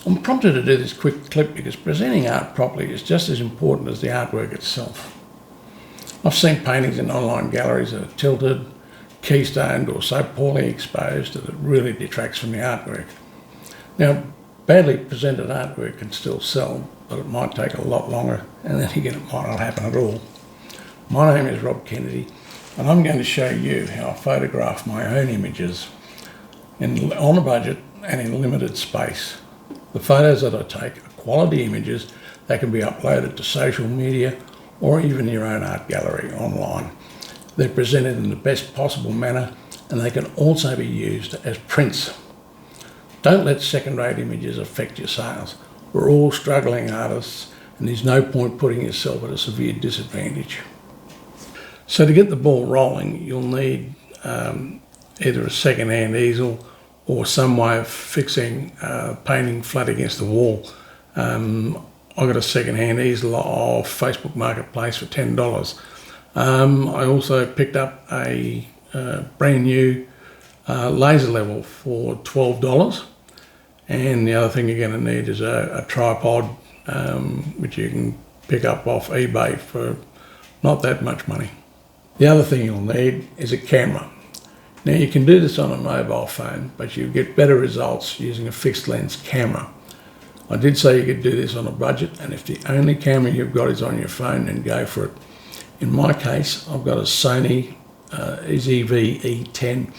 I'm prompted to do this quick clip because presenting art properly is just as important as the artwork itself. I've seen paintings in online galleries that are tilted, keystoned or so poorly exposed that it really detracts from the artwork. Now, badly presented artwork can still sell, but it might take a lot longer, and then again it might not happen at all. My name is Rob Kennedy, and I'm going to show you how I photograph my own images on a budget and in limited space. The photos that I take are quality images that can be uploaded to social media or even your own art gallery online. They're presented in the best possible manner, and they can also be used as prints. Don't let second-rate images affect your sales. We're all struggling artists, and there's no point putting yourself at a severe disadvantage. So to get the ball rolling, you'll need either a second-hand easel or some way of fixing painting flat against the wall. I got a second-hand easel off Facebook Marketplace for $10. I also picked up a brand new laser level for $12. And the other thing you're going to need is a tripod, which you can pick up off eBay for not that much money. The other thing you'll need is a camera. Now you can do this on a mobile phone, but you get better results using a fixed lens camera. I did say you could do this on a budget, and if the only camera you've got is on your phone, then go for it. In my case, I've got a Sony ZV-E10,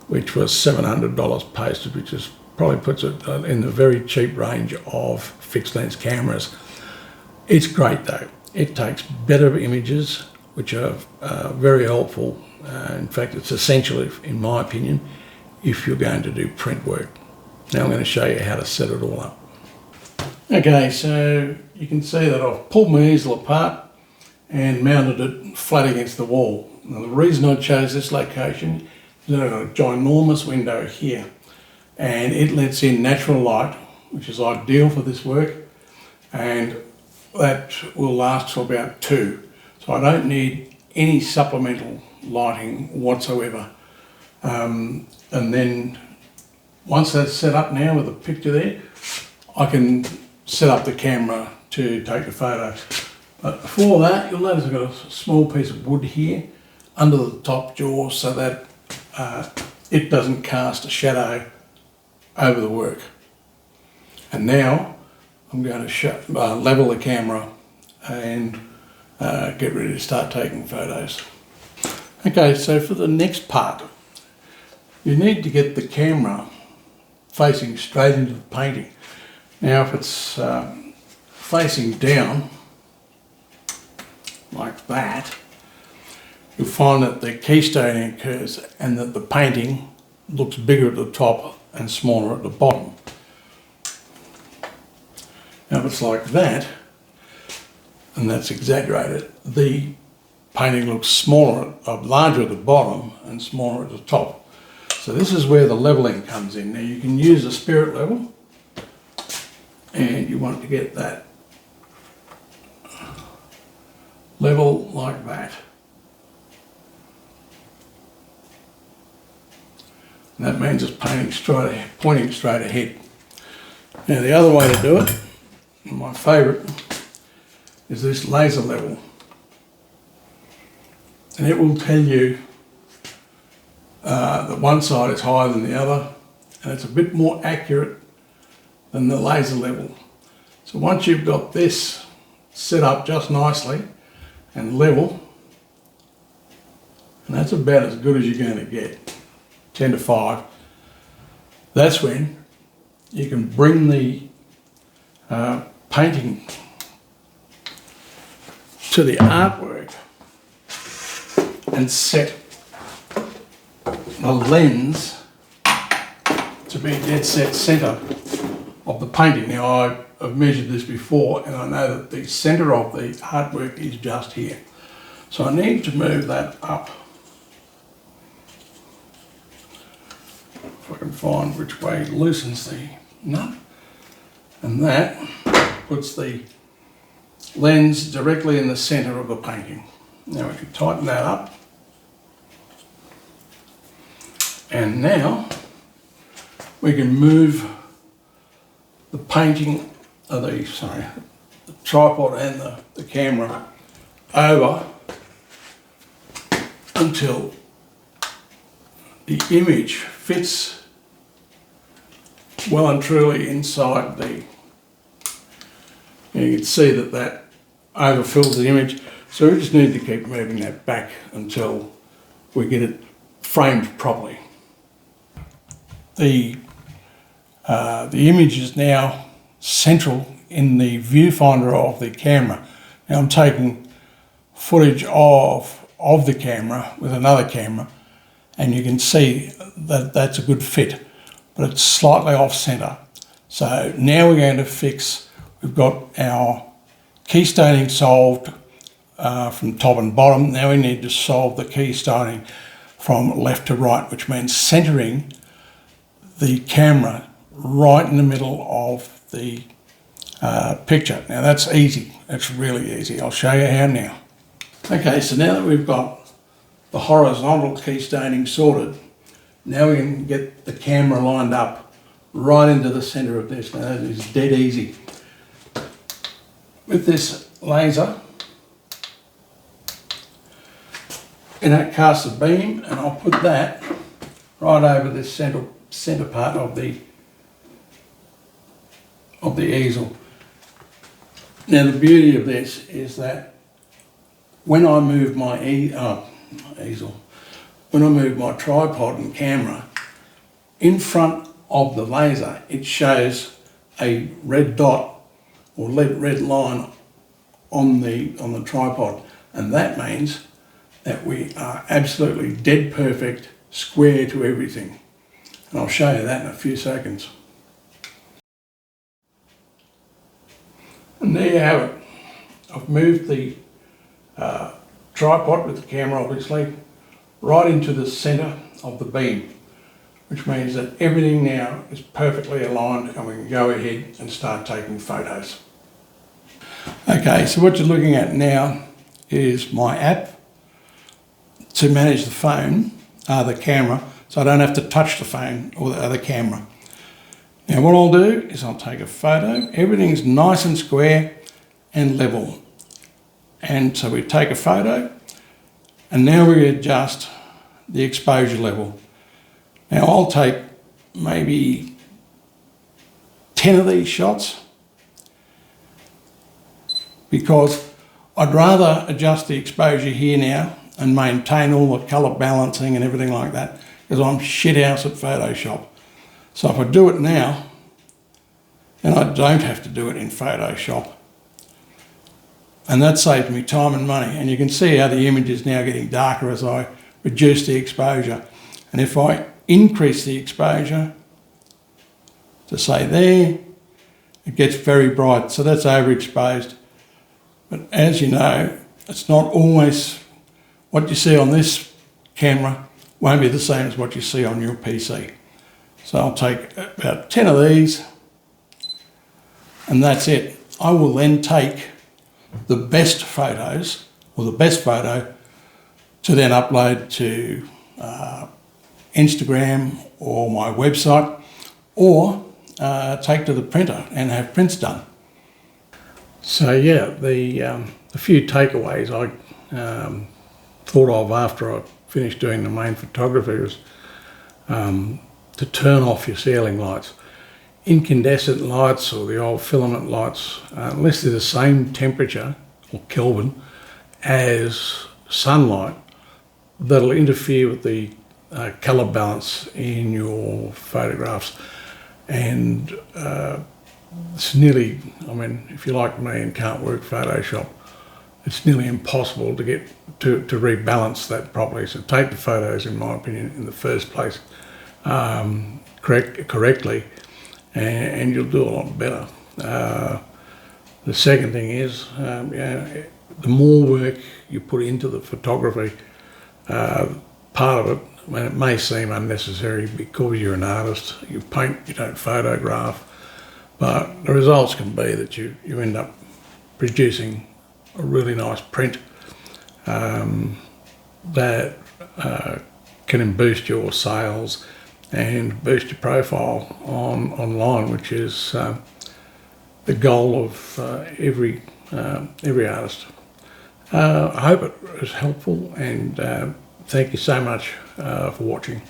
which was $700 posted, which is probably puts it in the very cheap range of fixed lens cameras. It's great though. It takes better images, which are very helpful. In fact, it's essential, in my opinion, if you're going to do print work. Now I'm going to show you how to set it all up. Okay, so you can see that I've pulled my easel apart and mounted it flat against the wall. Now the reason I chose this location is that I've got a ginormous window here, and it lets in natural light, which is ideal for this work, and that will last for about 2. So I don't need any supplemental lighting whatsoever. And then once that's set up now with the picture there, I can set up the camera to take the photos. But before that, you'll notice I've got a small piece of wood here under the top jaw so that it doesn't cast a shadow over the work. And now I'm going to level the camera and get ready to start taking photos. Okay, so for the next part, you need to get the camera facing straight into the painting. Now if it's facing down like that, you'll find that the keystoning occurs and that the painting looks bigger at the top and smaller at the bottom. Now if it's like that, and that's exaggerated, the painting looks larger at the bottom and smaller at the top. So this is where the leveling comes in. Now you can use a spirit level, and you want to get that level like that. And that means it's pointing straight ahead. Now the other way to do it, and my favourite, is this laser level. And it will tell you that one side is higher than the other, and it's a bit more accurate than the laser level. So once you've got this set up just nicely and level, and that's about as good as you're going to get, 10 to 5, that's when you can bring the painting to the artwork and set the lens to be dead set centre of the painting. Now I've measured this before, and I know that the centre of the artwork is just here. So I need to move that up. If I can find which way it loosens the nut. And that puts the lens directly in the centre of the painting. Now we can tighten that up. And now we can move the painting of the tripod and the camera over until the image fits well and truly inside the, you can see that overfills the image. So we just need to keep moving that back until we get it framed properly. The image is now central in the viewfinder of the camera. Now I'm taking footage of the camera with another camera, and you can see that that's a good fit, but it's slightly off center. So now we're going to fix, we've got our keystoning solved from top and bottom. Now we need to solve the keystoning from left to right, which means centering the camera right in the middle of the picture. Now that's easy, that's really easy. I'll show you how now. Okay, so now that we've got the horizontal keystoning sorted, now we can get the camera lined up right into the center of this. Now that is dead easy. With this laser, and that casts a beam, and I'll put that right over this center part of the easel. Now the beauty of this is that when I move my when I move my tripod and camera in front of the laser, it shows a red dot or red line on the tripod, and that means that we are absolutely dead perfect, square to everything. And I'll show you that in a few seconds. And there you have it. I've moved the tripod with the camera obviously right into the centre of the beam, which means that everything now is perfectly aligned and we can go ahead and start taking photos. Okay, so what you're looking at now is my app to manage the phone, the camera, so I don't have to touch the phone or the other camera. Now what I'll do is I'll take a photo. Everything's nice and square and level. And so we take a photo, and now we adjust the exposure level. Now I'll take maybe 10 of these shots because I'd rather adjust the exposure here now and maintain all the colour balancing and everything like that, because I'm shithouse at Photoshop. So if I do it now, then I don't have to do it in Photoshop. And that saves me time and money. And you can see how the image is now getting darker as I reduce the exposure. And if I increase the exposure to say there, it gets very bright. So that's overexposed. But as you know, it's not always what you see on this camera won't be the same as what you see on your PC. So I'll take about 10 of these, and that's it. I will then take the best photos, or the best photo, to then upload to Instagram or my website, or take to the printer and have prints done. So yeah, the few takeaways I thought of after I finished doing the main photography was to turn off your ceiling lights. Incandescent lights or the old filament lights, unless they're the same temperature or Kelvin as sunlight, that'll interfere with the colour balance in your photographs. And it's nearly, I mean, if you're like me and can't work Photoshop, it's nearly impossible to get to rebalance that properly. So take the photos, in my opinion, in the first place correctly, and you'll do a lot better. The second thing is, the more work you put into the photography, part of it, I mean, it may seem unnecessary because you're an artist, you paint, you don't photograph, but the results can be that you end up producing a really nice print that can boost your sales and boost your profile online, which is the goal of every artist. I hope it was helpful, and thank you so much for watching.